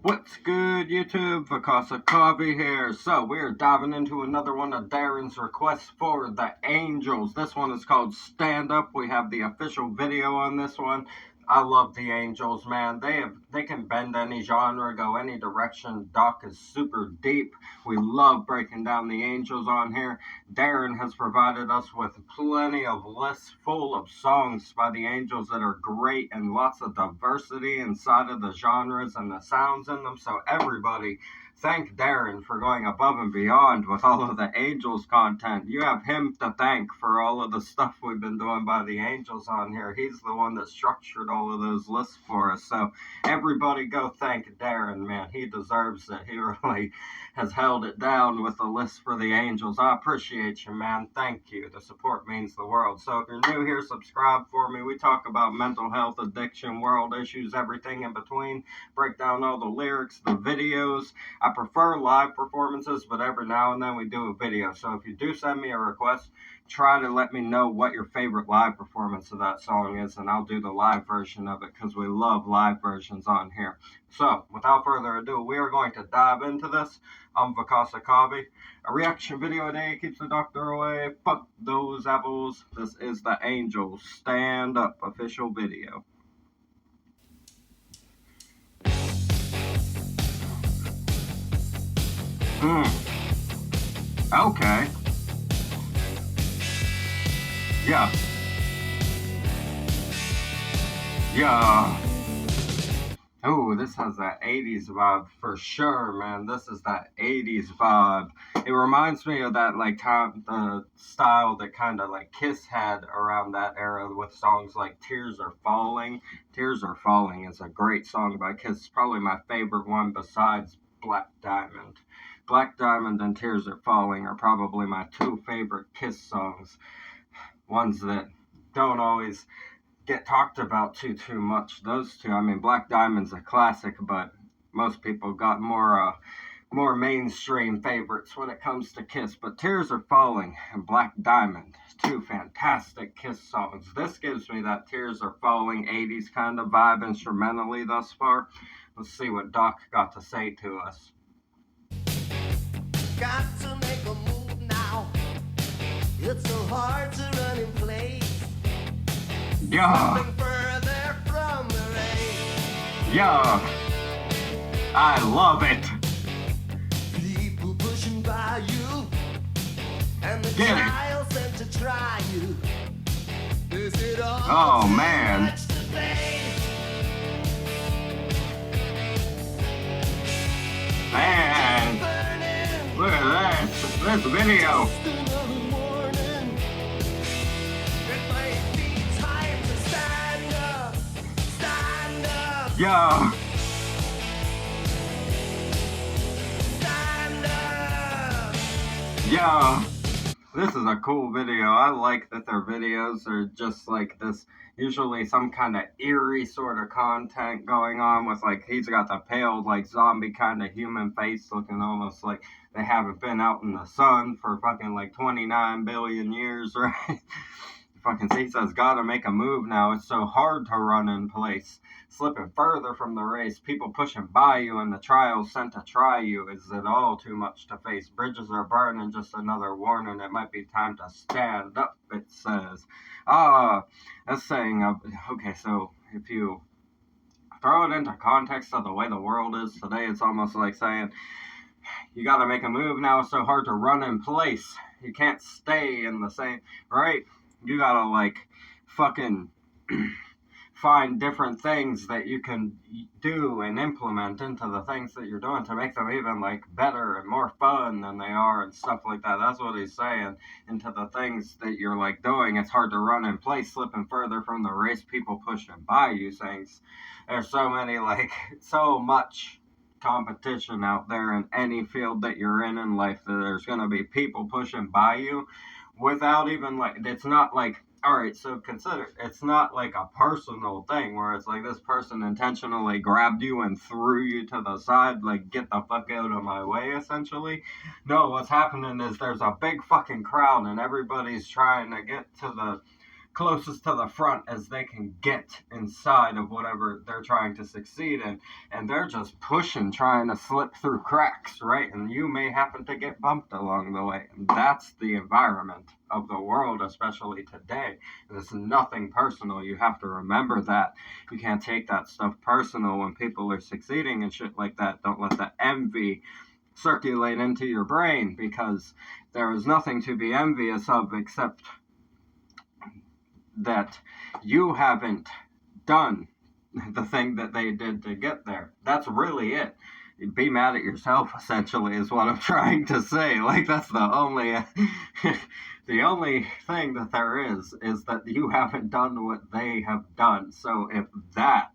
What's good, YouTube? Vakasa Coffee here. So, we're diving into another one of Darren's requests for the Angels. This one is called Stand Up. We have the official video on this one. I love the Angels, man. They can bend any genre, go any direction. Doc is super deep. We love breaking down the Angels on here. Darren has provided us with plenty of lists full of songs by the Angels that are great and lots of diversity inside of the genres and the sounds in them. So everybody, thank Darren for going above and beyond with all of the Angels content. You have him to thank for all of the stuff we've been doing by the Angels on here. He's the one that structured all of those lists for us. So everybody go thank Darren, man. He deserves it. He really has held it down with the list for the Angels. I appreciate you, man. Thank you. The support means the world. So if you're new here, subscribe for me. We talk about mental health, addiction, world issues, everything in between. Break down all the lyrics, the videos. I prefer live performances, but every now and then we do a video. So if you do send me a request, try to let me know what your favorite live performance of that song is, and I'll do the live version of it because we love live versions on here. So, without further ado, we are going to dive into this. I'm Vakasa Kavi. A reaction video a day keeps the doctor away. Fuck those apples. This is the Angels Stand Up official video. Okay. Yeah. Yeah. Oh, this has that 80s vibe for sure, man. This is that 80s vibe. It reminds me of that, like, the style that kind of, like, Kiss had around that era with songs like Tears Are Falling. Tears Are Falling is a great song by Kiss. It's probably my favorite one besides Black Diamond. Black Diamond and Tears Are Falling are probably my two favorite Kiss songs. Ones that don't always get talked about too much. Those two, I mean, Black Diamond's a classic, but most people got more mainstream favorites when it comes to Kiss. But Tears Are Falling and Black Diamond, two fantastic Kiss songs. This gives me that Tears Are Falling 80s kind of vibe instrumentally thus far. Let's see what Doc got to say to us. Got to make a move now. It's so hard to run in place. Yeah. Further from the rain. Yeah. I love it. People pushing by you, and the trial sent to try you. Is it all oh man. Man, look at that. This video. Yeah. Yeah. This is a cool video. I like that their videos are just like this, usually some kind of eerie sort of content going on with, like, he's got the pale, like, zombie kind of human face looking almost like they haven't been out in the sun for fucking like 29 billion years, right? Fucking he says, gotta make a move now. It's so hard to run in place. Slipping further from the race, people pushing by you, and the trials sent to try you. Is it all too much to face? Bridges are burning, just another warning. It might be time to stand up, it says. That's saying, okay, so if you throw it into context of the way the world is today, it's almost like saying, you gotta make a move now. It's so hard to run in place. You can't stay in the same, right? You gotta, like, fucking find different things that you can do and implement into the things that you're doing to make them even, like, better and more fun than they are and stuff like that. That's what he's saying. Into the things that you're, like, doing. It's hard to run in place, slipping further from the race, people pushing by you, things. There's so many, like, so much competition out there in any field that you're in life that there's going to be people pushing by you without even, like, it's not like, all right, so consider, it's not like a personal thing where it's like this person intentionally grabbed you and threw you to the side, like, get the fuck out of my way, essentially. No, what's happening is there's a big fucking crowd and everybody's trying to get to the closest to the front as they can get inside of whatever they're trying to succeed in. And they're just pushing, trying to slip through cracks, right? And you may happen to get bumped along the way. And that's the environment of the world, especially today. It's nothing personal. You have to remember that. You can't take that stuff personal when people are succeeding and shit like that. Don't let the envy circulate into your brain, because there is nothing to be envious of except that you haven't done the thing that they did to get there. That's really it. Be mad at yourself, essentially, is what I'm trying to say. Like, that's the only the only thing that there is that you haven't done what they have done. So if that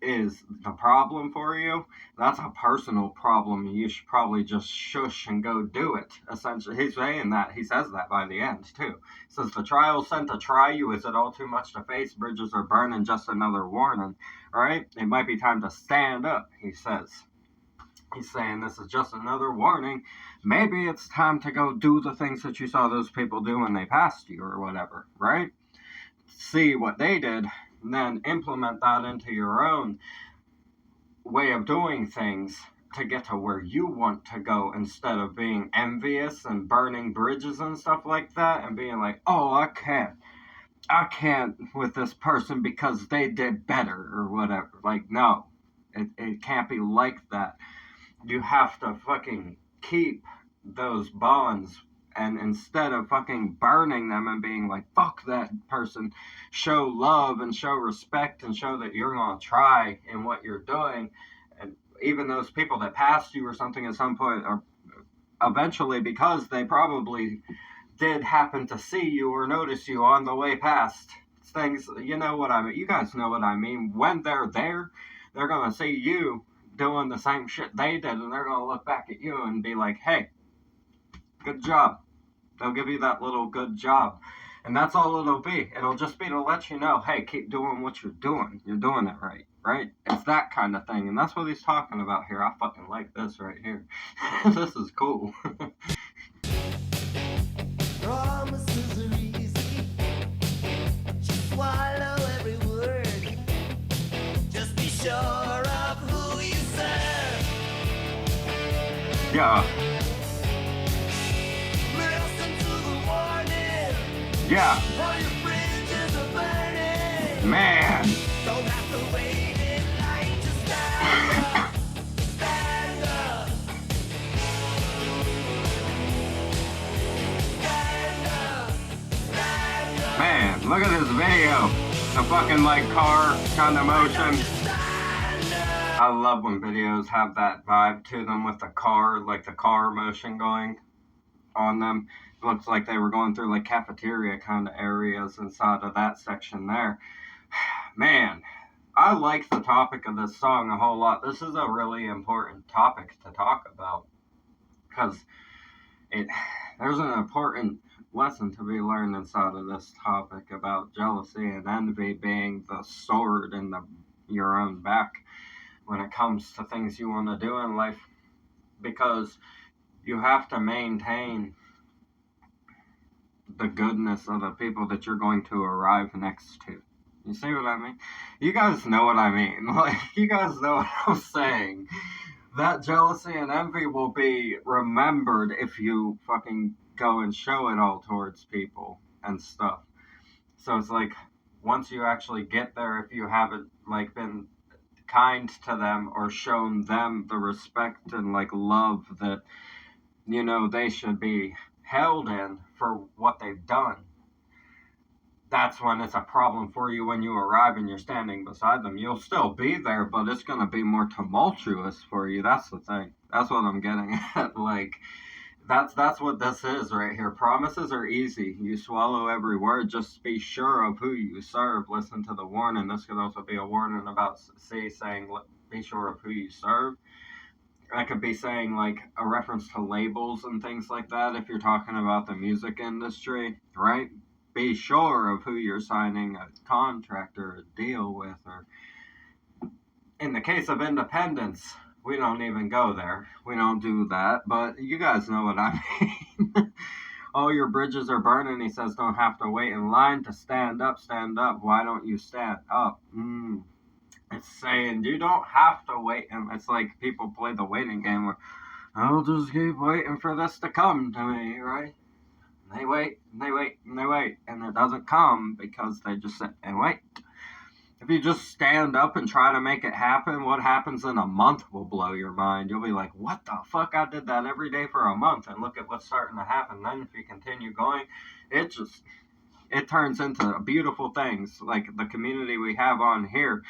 is the problem for you, that's a personal problem. You should probably just shush and go do it. Essentially, he's saying that. He says that by the end, too. He says, the trial sent to try you. Is it all too much to face? Bridges are burning, just another warning. All right? It might be time to stand up, he says. He's saying this is just another warning. Maybe it's time to go do the things that you saw those people do when they passed you or whatever, right? See what they did, and then implement that into your own way of doing things to get to where you want to go, instead of being envious and burning bridges and stuff like that and being like, oh, I can't with this person because they did better or whatever. Like, no, it can't be like that. You have to fucking keep those bonds, and instead of fucking burning them and being like, fuck that person, show love and show respect and show that you're going to try in what you're doing. And even those people that passed you or something at some point, or eventually, because they probably did happen to see you or notice you on the way past things, you know what I mean? You guys know what I mean. When they're there, they're going to see you doing the same shit they did, and they're going to look back at you and be like, hey, good job. They'll give you that little good job. And that's all it'll be. It'll just be to let you know, hey, keep doing what you're doing. You're doing it right, right? It's that kind of thing. And that's what he's talking about here. I fucking like this right here. This is cool. Promises are easy. Just swallow every word. Just be sure of who you serve. Yeah. Listen to the warning. Yeah. While your bridges are burning. Man. Don't have to wait in line to stand up. Stand up. Stand up. Stand up. Man, look at this video. The fucking like car kind of motion. I love when videos have that vibe to them with the car, like the car motion going on them. It looks like they were going through like cafeteria kind of areas inside of that section there. Man, I like the topic of this song a whole lot. This is a really important topic to talk about, because there's an important lesson to be learned inside of this topic about jealousy and envy being the sword in your own back when it comes to things you want to do in life, because you have to maintain the goodness of the people that you're going to arrive next to. You see what I mean? You guys know what I mean. Like, you guys know what I'm saying. That jealousy and envy will be remembered if you fucking go and show it all towards people and stuff. So it's like, once you actually get there, if you haven't like been kind to them or shown them the respect and like love that, you know, they should be held in for what they've done, that's when it's a problem for you when you arrive and you're standing beside them. You'll still be there, but it's going to be more tumultuous for you. That's the thing. That's what I'm getting at. Like, that's what this is right here. Promises are easy. You swallow every word. Just be sure of who you serve. Listen to the warning. This could also be a warning about saying, be sure of who you serve. That could be saying like a reference to labels and things like that if you're talking about the music industry, right? Be sure of who you're signing a contract or a deal with. Or in the case of independence, we don't even go there. We don't do that, but you guys know what I mean. oh, your bridges are burning. He says, don't have to wait in line to stand up, stand up. Why don't you stand up? It's saying you don't have to wait. And it's like people play the waiting game where I'll just keep waiting for this to come to me, right? And they wait, and they wait, and they wait, and it doesn't come because they just sit and wait. If you just stand up and try to make it happen, what happens in a month will blow your mind. You'll be like, what the fuck? I did that every day for a month, and look at what's starting to happen. Then if you continue going, it turns into beautiful things. Like the community we have on here.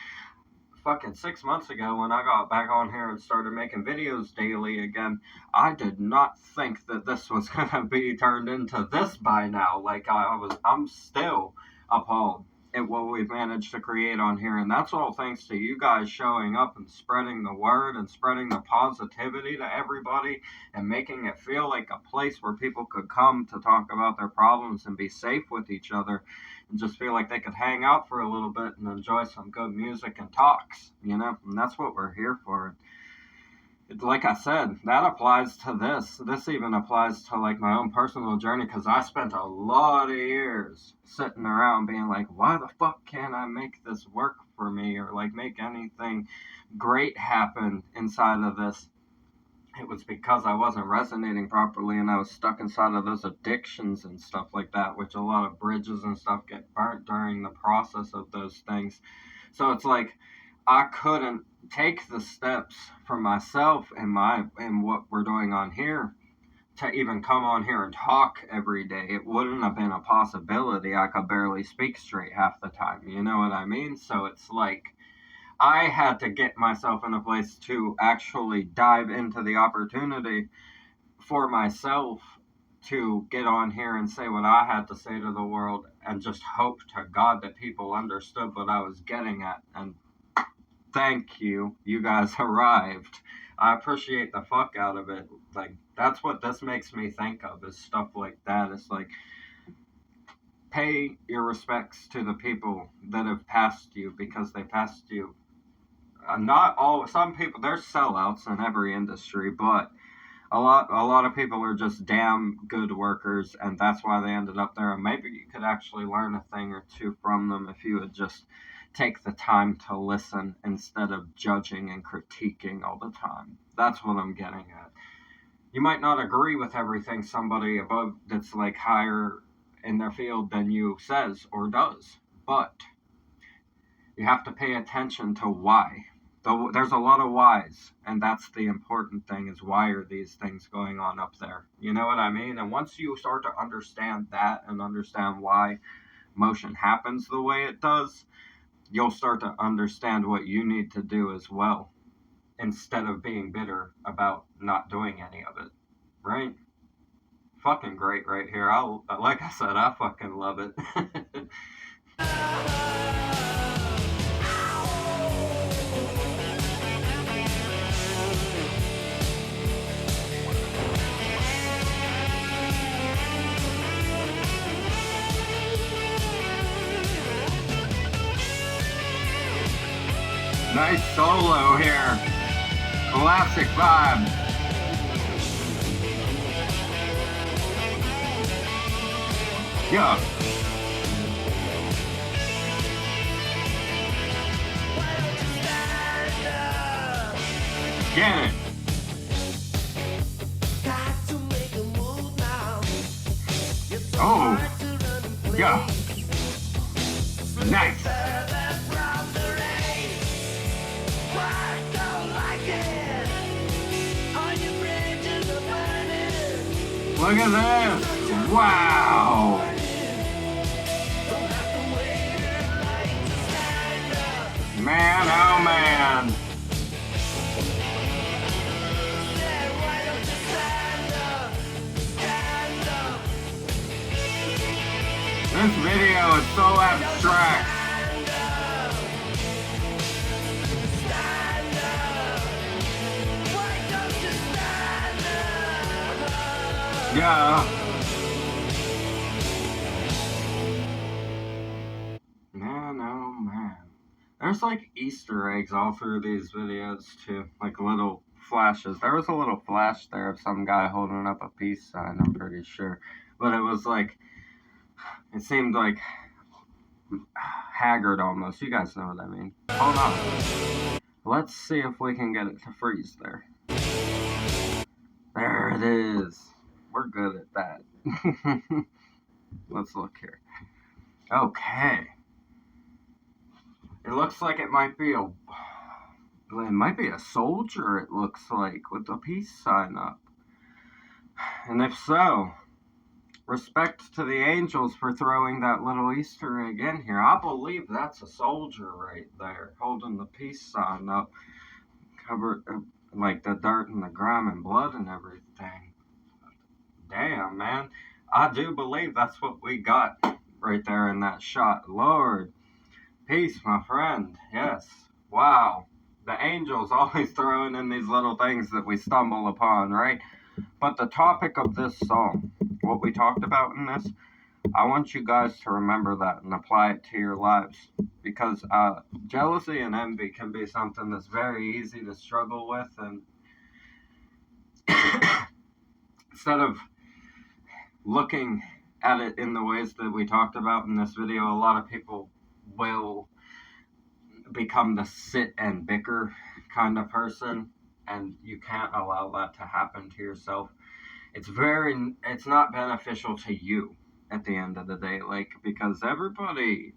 Fucking 6 months ago when I got back on here and started making videos daily again, I did not think that this was gonna be turned into this by now. Like I'm still appalled at what we've managed to create on here, and that's all thanks to you guys showing up and spreading the word and spreading the positivity to everybody and making it feel like a place where people could come to talk about their problems and be safe with each other and just feel like they could hang out for a little bit and enjoy some good music and talks, you know? And that's what we're here for. Like I said, that applies to this. This even applies to like my own personal journey because I spent a lot of years sitting around being like, why the fuck can't I make this work for me or like make anything great happen inside of this? It was because I wasn't resonating properly and I was stuck inside of those addictions and stuff like that, which a lot of bridges and stuff get burnt during the process of those things. So it's like I couldn't take the steps for myself and what we're doing on here to even come on here and talk every day. It wouldn't have been a possibility. I could barely speak straight half the time. You know what I mean? So it's like I had to get myself in a place to actually dive into the opportunity for myself to get on here and say what I had to say to the world and just hope to God that people understood what I was getting at. And thank you. You guys arrived. I appreciate the fuck out of it. Like, that's what this makes me think of is stuff like that. It's like, pay your respects to the people that have passed you because they passed you. Not all, some people, there's sellouts in every industry, but a lot of people are just damn good workers, and that's why they ended up there. And maybe you could actually learn a thing or two from them if you would just take the time to listen instead of judging and critiquing all the time. That's what I'm getting at. You might not agree with everything somebody above that's like higher in their field than you says or does, but you have to pay attention to why. There's a lot of whys, and that's the important thing is why are these things going on up there? You know what I mean? And once you start to understand that and understand why motion happens the way it does, you'll start to understand what you need to do as well instead of being bitter about not doing any of it. Right? Fucking great right here. Like I said, I fucking love it. Nice solo here. Classic vibe. Yeah. Get it. Oh. Yeah. Nice. Look at this! Wow! Man, oh man! This video is so abstract. Yeah. Man, oh man. There's like Easter eggs all through these videos too. Like little flashes. There was a little flash there of some guy holding up a peace sign, I'm pretty sure. but it was like, it seemed like haggard almost. You guys know what I mean. Hold on. Let's see if we can get it to freeze there. There it is. We're good at that. Let's look here. Okay. It looks like it might be a soldier, it looks like, with a peace sign up. And if so, respect to the angels for throwing that little Easter egg in here. I believe that's a soldier right there, holding the peace sign up, covered like the dirt and the grime and blood and everything. Damn, man. I do believe that's what we got right there in that shot. Lord, peace, my friend. Yes. Wow. The angels always throwing in these little things that we stumble upon, right? But the topic of this song, what we talked about in this, I want you guys to remember that and apply it to your lives. Because jealousy and envy can be something that's very easy to struggle with. And instead of looking at it in the ways that we talked about in this video, a lot of people will become the sit and bicker kind of person, and you can't allow that to happen to yourself. It's not beneficial to you at the end of the day, like, because everybody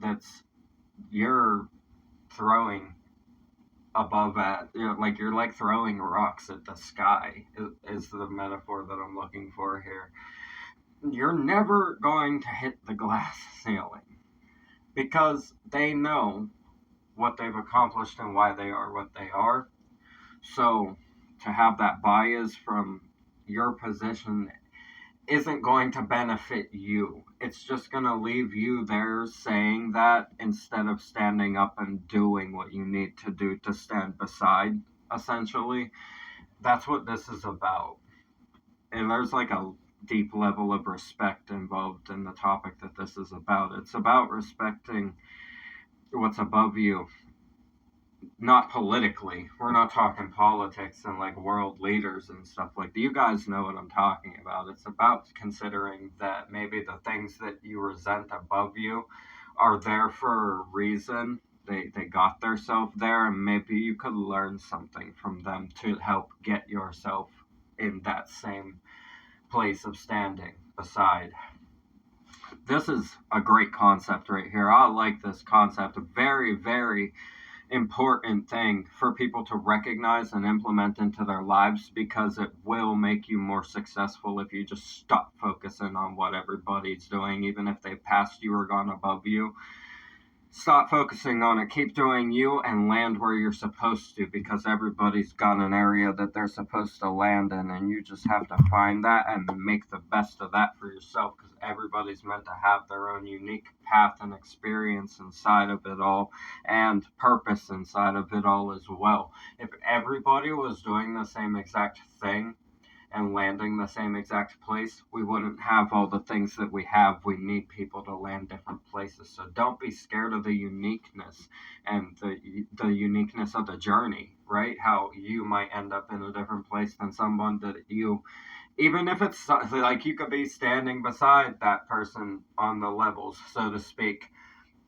that's you're throwing above at, like, you're like throwing rocks at the sky is the metaphor that I'm looking for here. You're never going to hit the glass ceiling because they know what they've accomplished and why they are what they are. So to have that bias from your position isn't going to benefit you. It's just going to leave you there saying that instead of standing up and doing what you need to do to stand beside, essentially. That's what this is about. And there's like a deep level of respect involved in the topic that this is about. It's about respecting what's above you, not politically. We're not talking politics and like world leaders and stuff like that. You guys know what I'm talking about. It's about considering that maybe the things that you resent above you are there for a reason. They got themselves there, and maybe you could learn something from them to help get yourself in that same place of standing beside. This is a great concept right here. I like this concept. A very, very important thing for people to recognize and implement into their lives, because it will make you more successful if you just stop focusing on what everybody's doing, even if they've passed you or gone above you. Stop focusing on it. Keep doing you and land where you're supposed to, because everybody's got an area that they're supposed to land in, and you just have to find that and make the best of that for yourself, because everybody's meant to have their own unique path and experience inside of it all, and purpose inside of it all as well. If everybody was doing the same exact thing and landing the same exact place, we wouldn't have all the things that we have. We need people to land different places. So don't be scared of the uniqueness and the uniqueness of the journey, right? How you might end up in a different place than someone that you, even if it's like you could be standing beside that person on the levels, so to speak,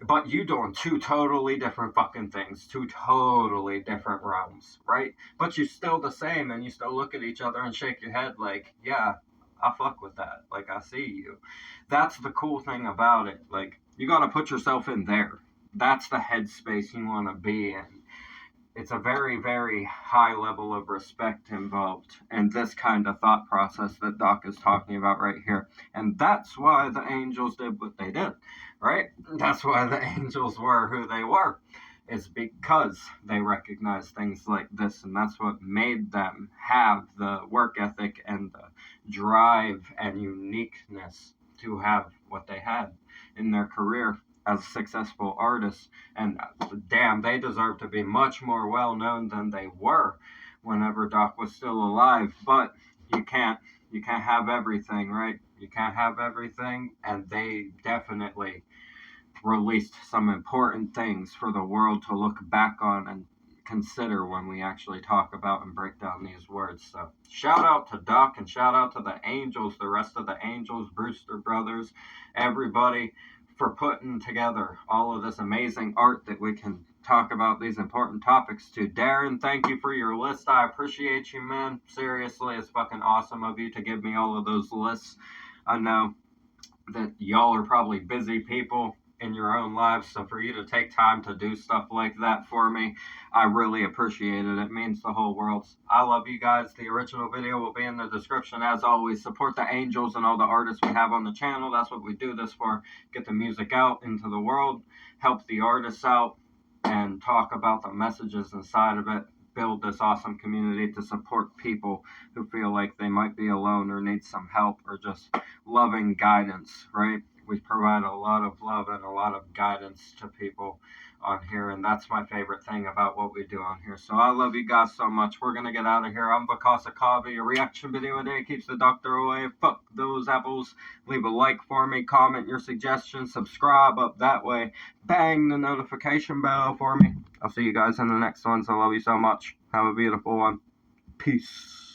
but you doing two totally different fucking things, two totally different realms, right? But you're still the same, and you still look at each other and shake your head like, yeah, I fuck with that. Like, I see you. That's the cool thing about it. Like, you gotta put yourself in there. That's the headspace you wanna be in. It's a very, very high level of respect involved in this kind of thought process that Doc is talking about right here. And that's why the angels did what they did, right? That's why the angels were who they were. It's because they recognized things like this, and that's what made them have the work ethic and the drive and uniqueness to have what they had in their career as successful artists. And damn, they deserve to be much more well known than they were whenever Doc was still alive. But you can't have everything, right? You can't have everything, and they definitely released some important things for the world to look back on and consider when we actually talk about and break down these words. So shout out to Duck and shout out to the Angels, the rest of the Angels, Brewster Brothers, everybody for putting together all of this amazing art that we can talk about these important topics to. Darren, thank you for your list. I appreciate you, man. Seriously, it's fucking awesome of you to give me all of those lists. I know that y'all are probably busy people in your own lives, so for you to take time to do stuff like that for me, I really appreciate it. It means the whole world. I love you guys. The original video will be in the description. As always, support the Angels and all the artists we have on the channel. That's what we do this for. Get the music out into the world, help the artists out, and talk about the messages inside of it. Build this awesome community to support people who feel like they might be alone or need some help or just loving guidance, right? We provide a lot of love and a lot of guidance to people on here, and that's my favorite thing about what we do on here. So I love you guys so much. We're gonna get out of here. I'm Bakasa Kavi. A reaction video a day keeps the doctor away. Fuck those apples. Leave a like for me, comment your suggestions, subscribe up that way, bang the notification bell for me. I'll see you guys in the next ones. I love you so much. Have a beautiful one. Peace.